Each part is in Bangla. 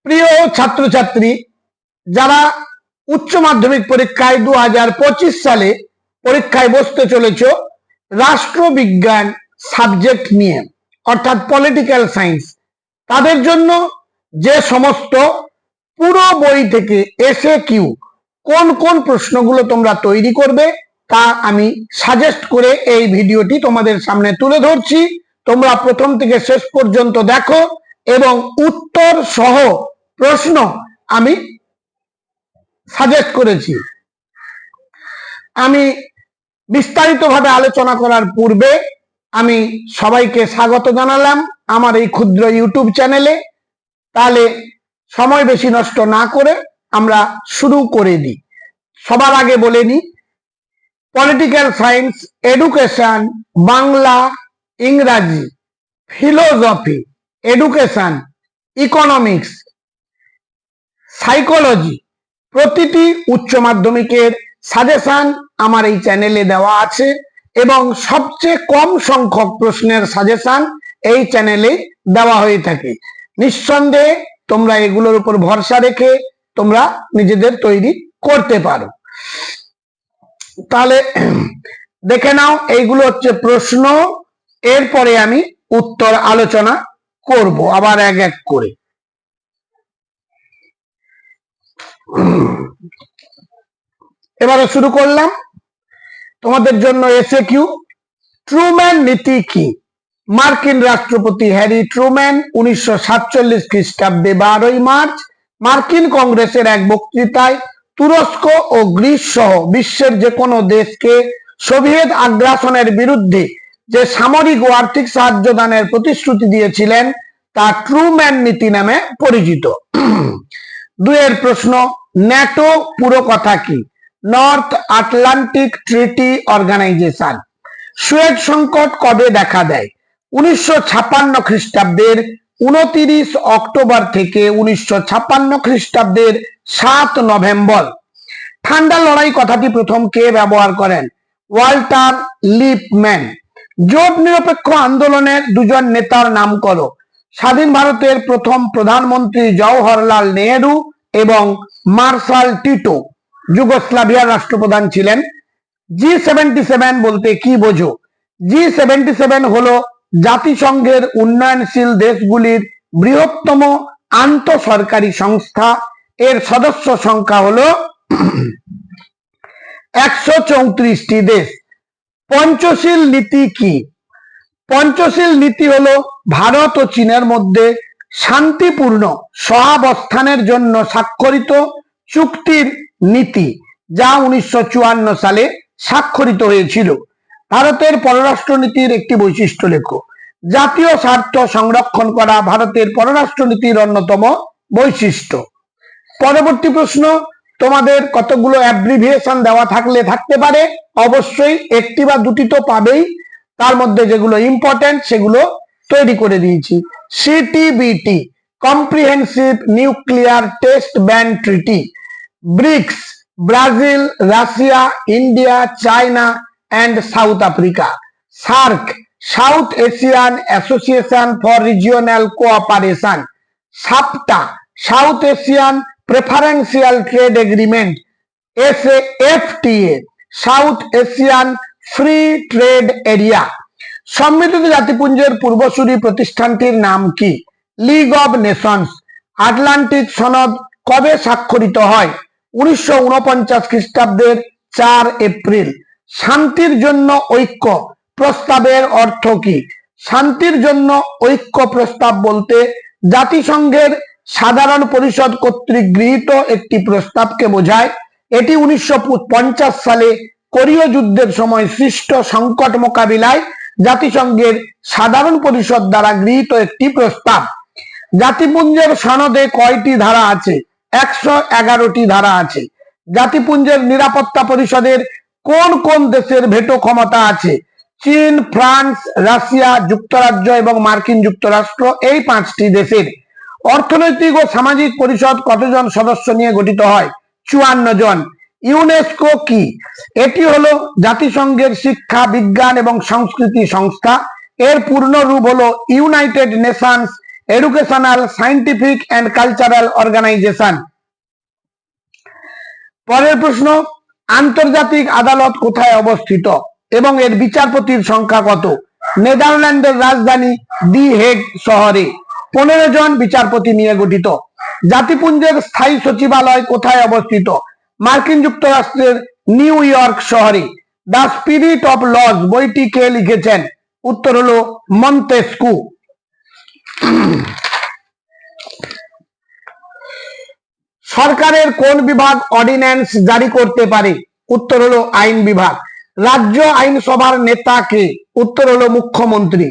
প্রিয় ছাত্রছাত্রী, যারা উচ্চ মাধ্যমিক পরীক্ষায় 2025 সালে পরীক্ষায় বসতে চলেছ রাষ্ট্রবিজ্ঞান সাবজেক্ট নিয়ে, অর্থাৎ পলিটিক্যাল সায়েন্স, তাদের জন্য যে সমস্ত পুরো বই থেকে এসএ কিউ কোন কোন প্রশ্নগুলো তোমরা তৈরি করবে তা আমি সাজেস্ট করে এই ভিডিওটি তোমাদের সামনে তুলে ধরছি। তোমরা প্রথম থেকে শেষ পর্যন্ত দেখো এবং উত্তর সহ প্রশ্ন আমি সাজেস্ট করেছি। আমি বিস্তারিতভাবে আলোচনা করার পূর্বে আমি সবাইকে স্বাগত জানালাম আমার এই ক্ষুদ্র ইউটিউব চ্যানেলে। তাহলে সময় বেশি নষ্ট না করে আমরা শুরু করে দিই। সবার আগে বলে নিই, পলিটিক্যাল সায়েন্স, এডুকেশন, বাংলা, ইংরাজি, ফিলোসফি, এডুকেশন, ইকোনমিক্স, সাইকোলজি, প্রতিটি উচ্চ মাধ্যমিকের সাজেশন আমার এই চ্যানেলে দেওয়া আছে এবং সবচেয়ে কম সংখ্যক প্রশ্নের সাজেশন এই চ্যানেলে দেওয়া হয়ে থাকে। নিঃসন্দেহে তোমরা এগুলোর উপর ভরসা রেখে তোমরা নিজেদের তৈরি করতে পারো। তাহলে দেখে নাও, এইগুলো হচ্ছে প্রশ্ন, এরপরে আমি উত্তর আলোচনা করব আবার এক এক করে। এবারে শুরু করলাম তোমাদের জন্য এসএ কিউ। ট্রুম্যান নীতি কি? মার্কিন রাষ্ট্রপতি হ্যারি ট্রুম্যান 1947 খ্রিস্টাব্দে 12ই মার্চ মার্কিন কংগ্রেসের এক বক্তৃতায় তুরস্ক ও গ্রিস সহ বিশ্বের যে কোনো দেশকে সোভিয়েত আগ্রাসনের বিরুদ্ধে যে সামরিক ও আর্থিক সাহায্য দানের প্রতিশ্রুতি দিয়েছিলেন তা ট্রুম্যান নীতি নামে পরিচিত। দুয়ের প্রশ্ন, ন্যাটো পুরো কথা কি? North Atlantic treaty organization. Suez সংকট কবে দেখা দেয়? 1956 খ্রিস্টাব্দের 29 অক্টোবর থেকে 1956 খ্রিস্টাব্দের 7 নভেম্বর। ঠান্ডা লড়াই কথাটি প্রথম কে ব্যবহার করেন? Walter Lippmann. জোট নিরপেক্ষ আন্দোলনের দুজন নেতার নাম করো। স্বাধীন ভারতের প্রথম প্রধানমন্ত্রী জওহরলাল নেহেরু এবং মার্শাল টিটো যুগোস্লাভিয়ার রাষ্ট্রপ্রধান ছিলেন। G77 বলতে কি বোঝো? G77 হলো জাতিসংঘের উন্নয়নশীল দেশগুলির বৃহত্তম আন্তঃসরকারি সংস্থা। এর সদস্য সংখ্যা হলো 134টি দেশ। পঞ্চশীল নীতি কি? পঞ্চশীল নীতি হলো ভারত ও চীনের মধ্যে শান্তিপূর্ণ সহাবস্থানের জন্য স্বাক্ষরিত চুক্তির নীতি, যা 1954 সালে স্বাক্ষরিত হয়েছিল। ভারতের পররাষ্ট্রনীতির একটি বৈশিষ্ট্য লেখো। জাতীয় স্বার্থ সংরক্ষণ করা ভারতের পররাষ্ট্রনীতির অন্যতম বৈশিষ্ট্য। পরবর্তী প্রশ্ন, তোমাদের কতগুলো অ্যাব্রিভিয়েশন দেওয়া থাকলে থাকতে পারে, অবশ্যই একটি বা দুটি তো পাবেই, তার মধ্যে যেগুলো ইম্পর্টেন্ট সেগুলো তৈরি করে দিয়েছি। CTBT, comprehensive nuclear test ban treaty. BRICS, Brazil, Russia, India, China and South Africa. SAARC, South Asian association for regional cooperation. SAPTA, South Asian preferential trade agreement. FTA, South Asian free trade area. সম্মিলিত জাতিপুঞ্জের পূর্বসূরি প্রতিষ্ঠানটির নাম কি? League of Nations. আটলান্টিক সনদ কবে স্বাক্ষরিত হয়? 1949 খ্রিস্টাব্দের 4 এপ্রিল। শান্তির জন্য ঐক্য প্রস্তাবের অর্থ কি? শান্তির জন্য ঐক্য প্রস্তাব বলতে জাতিসংঘের সাধারণ পরিষদ কর্তৃক গৃহীত একটি প্রস্তাবকে বোঝায়। এটি 1950 সালে কোরীয় যুদ্ধের সময় সৃষ্ট সংকট মোকাবিলায় জাতিসংঘের সাধারণ পরিষদ দ্বারা গৃহীত একটি প্রস্তাব। জাতিপুঞ্জের সনদে কয়টি ধারা আছে? 111টি ধারা আছে। জাতিপুঞ্জের নিরাপত্তা পরিষদের কোন কোন দেশের ভেটো ক্ষমতা আছে? চীন, ফ্রান্স, রাশিয়া, যুক্তরাজ্য এবং মার্কিন যুক্তরাষ্ট্র, এই 5টি দেশের। অর্থনৈতিক ও সামাজিক পরিষদ কতজন সদস্য নিয়ে গঠিত হয়? 54 জন। ইউনেস্কো কি? এটি হলো জাতিসংঘের শিক্ষা, বিজ্ঞান এবং সংস্কৃতি সংস্থা। এর পূর্ণ রূপ হলো United Nations Educational, Scientific and Cultural Organization. পরের প্রশ্ন, আন্তর্জাতিক আদালত কোথায় অবস্থিত এবং এর বিচারপতির সংখ্যা কত? নেদারল্যান্ডের রাজধানী দি হেগ শহরে। 15 জন বিচারপতি নিয়ে গঠিত। জাতিপুঞ্জের স্থায়ী সচিবালয় কোথায় অবস্থিত? মার্কিন যুক্তরাষ্ট্রের নিউ ইয়র্ক শহরে। দ্য স্পিরিট অফ লজ বইটি কে লিখেছেন? উত্তর হলো মন্তেস্কু। সরকারের কোন বিভাগ অর্ডিন্যান্স জারি করতে পারে? উত্তর হলো আইন বিভাগ। রাজ্য আইনসভার নেতা কে? উত্তর হলো মুখ্যমন্ত্রী।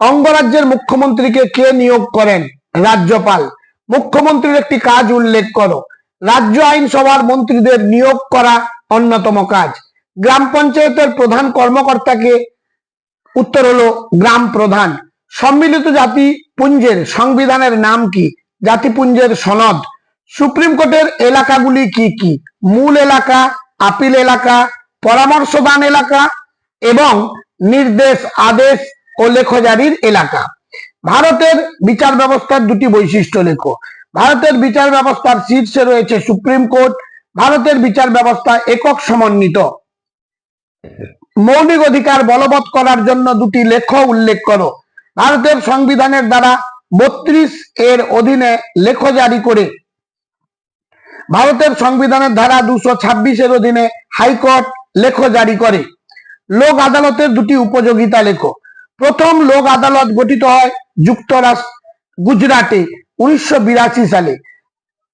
অঙ্গরাজ্যের মুখ্যমন্ত্রীকে কে নিয়োগ করেন? রাজ্যপাল। মুখ্যমন্ত্রীর একটি কাজ উল্লেখ করো। রাজ্য আইনসভার মন্ত্রীদের নিয়োগ করা অন্যতম কাজ। গ্রাম পঞ্চায়েতের প্রধান কর্মকর্তাকে? উত্তর হলো গ্রাম প্রধান। সম্মিলিত জাতিপুঞ্জের সংবিধানের নাম কি? জাতিপুঞ্জের সনদ। সুপ্রিম কোর্টের এলাকাগুলি কি কি? মূল এলাকা, আপিল এলাকা, পরামর্শদান এলাকা এবং নির্দেশ, আদেশ ও লেখজারির এলাকা। ভারতের বিচার ব্যবস্থার দুটি বৈশিষ্ট্য লেখো। ভারতের বিচার ব্যবস্থার শীর্ষে রয়েছে সুপ্রিম কোর্ট। ভারতের বিচার ব্যবস্থা একক সমন্বিত। মৌলিক অধিকার বলবৎ করার জন্য দুটি লেখ উল্লেখ করো। ভারতের সংবিধানের ধারা 32 এর অধীনে লেখ জারি করে। ভারতের সংবিধানের ধারা 226 এর অধীনে হাইকোর্ট লেখ জারি করে। লোক আদালতের দুটি উপযোগিতা লেখো। প্রথম লোক আদালত গঠিত হয় যুক্তরাষ্ট্র গুজরাটে 1982 সালে।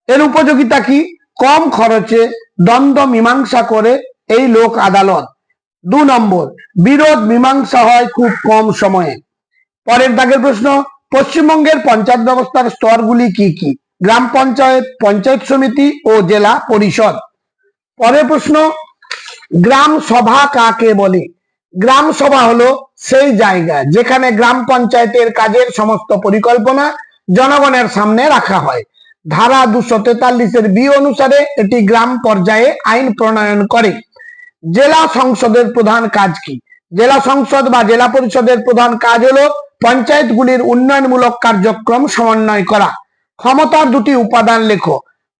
এর উপযোগিতা কি? কম খরচে দ্বন্দ্ব মীমাংসা করে এই লোক আদালত। 2 নম্বর, বিরোধ মীমাংসা হয় খুব কম সময়ে। পরের দাগের প্রশ্ন, পশ্চিমবঙ্গের পঞ্চায়েত ব্যবস্থার স্তরগুলি কি কি? গ্রাম পঞ্চায়েত, পঞ্চায়েত সমিতি ও জেলা পরিষদ। পরের প্রশ্ন, গ্রাম সভা কাকে বলে? গ্রাম সভা হলো সেই জায়গা যেখানে গ্রাম পঞ্চায়েতের কাজের সমস্ত পরিকল্পনা জনগণের সামনে রাখা হয়। ধারা 243 এর বি অনুসারে এটি গ্রাম পর্যায়ে আইন প্রণয়ন করে। জেলা সংসদের প্রধান কাজ কি? জেলা সংসদ বা জেলা পরিষদের প্রধান কাজ হলো পঞ্চায়েতগুলির উন্নয়নমূলক কার্যক্রম সমন্বয় করা। ক্ষমতার দুটি উপাদান লেখো।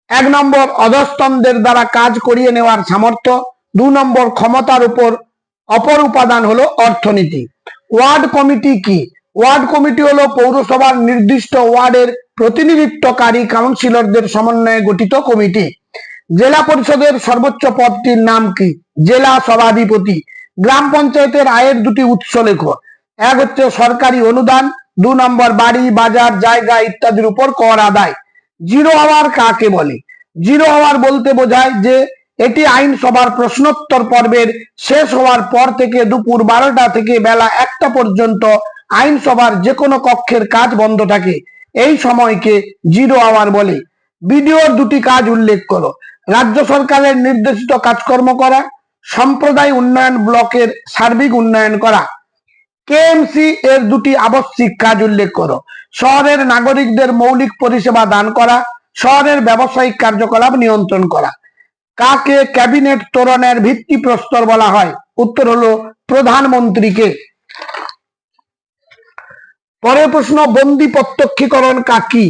1 নম্বর, অধস্তনদের দ্বারা কাজ করিয়ে নেওয়ার সামর্থ্য। 2 নম্বর, ক্ষমতার অপর উপাদান হলো অর্থনীতি। ওয়ার্ড কমিটি কি? ওয়ার্ড কমিটি হলো পৌরসভার নির্দিষ্ট ওয়ার্ডের প্রতিনিধিত্বকারী কাউন্সিলরদের সমন্বয়ে গঠিত কমিটি। জেলা পরিষদের সর্বোচ্চ পদটির নাম কি? জেলা সভাধিপতি। গ্রাম পঞ্চায়েতের আয়ের দুটি উৎস লেখো। 1 হচ্ছে সরকারি অনুদান। 2 নম্বর, বাড়ি, বাজার, জায়গা ইত্যাদির উপর কর আদায়। জিরো আওয়ার কাকে বলে? জিরো আওয়ার বলতে বোঝায় যে এটি আইনসভার প্রশ্নোত্তর পর্বের শেষ হওয়ার পর থেকে দুপুর 12টা থেকে বেলা 1টা পর্যন্ত আইনসভার যে কোনো কক্ষের কাজ বন্ধ থাকে। এই সময়কে জিরো আওয়ার বলে। বিডিওর দুটি কাজ উল্লেখ করো। রাজ্য সরকারের নির্দেশিত কাজকর্ম করা, সম্প্রদায় উন্নয়ন ব্লকের সার্বিক উন্নয়ন করা। কেএমসি এর দুটি আবশ্যিক কাজ উল্লেখ করো। শহরের নাগরিকদের মৌলিক পরিষেবা দান করা, শহরের ব্যবসায়িক কার্যকলাপ নিয়ন্ত্রণ করা। কাকে ক্যাবিনেট তোরণের ভিত্তিপ্রস্তর বলা হয়? উত্তর হলো প্রধানমন্ত্রীকে। পরের প্রশ্ন, বন্দি প্রত্যক্ষীকরণ কি?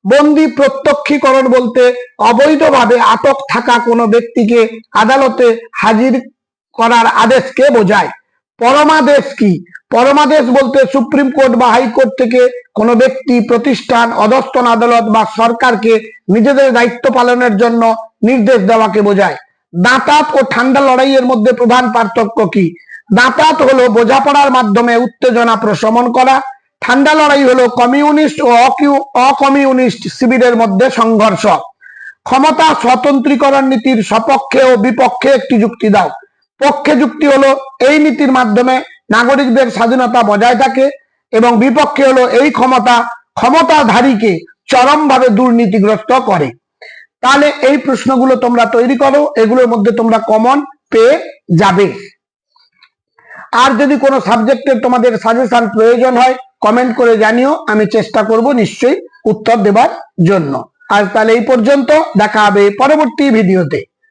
বন্দি প্রত্যক্ষীকরণ বলতে অবৈধভাবে আটক থাকা কোনো ব্যক্তিকে আদালতে হাজির করার আদেশকে বোঝায়। পরমাদেশ কি? পরমাদেশ বলতে সুপ্রিম কোর্ট বা হাইকোর্ট থেকে কোনো ব্যক্তি, প্রতিষ্ঠান, অধস্তন আদালত বা সরকারকে নিজেদের দায়িত্ব পালনের জন্য নির্দেশ দেওয়াকে বোঝায়। দাঁতাত ও ঠান্ডা লড়াইয়ের মধ্যে প্রধান পার্থক্য কি? দাঁতাত হলো বোঝাপড়ার মাধ্যমে উত্তেজনা প্রশমন করা। ঠান্ডা লড়াই হলো কমিউনিস্ট ও অকমিউনিস্ট শিবিরের মধ্যে সংঘর্ষ। ক্ষমতা স্বতন্ত্রীকরণ নীতির সপক্ষে ও বিপক্ষে একটি যুক্তি দাও। পক্ষে যুক্তি হলো এই নীতির মাধ্যমে নাগরিকদের স্বাধীনতা বজায় থাকে এবং বিপক্ষে হলো এই ক্ষমতাধারীকে চরমভাবে দুর্নীতিগ্রস্ত করে। তাহলে এই প্রশ্নগুলো তোমরা তৈরি করো, এগুলোর মধ্যে তোমরা কমন পেয়ে যাবে। আর যদি কোনো সাবজেক্টের তোমাদের সাজেশন প্রয়োজন হয় কমেন্ট করে জানিও, আমি চেষ্টা করব নিশ্চয়ই উত্তর দেবার জন্য। আজ তাহলে এই পর্যন্ত, দেখা হবে পরবর্তী ভিডিওতে।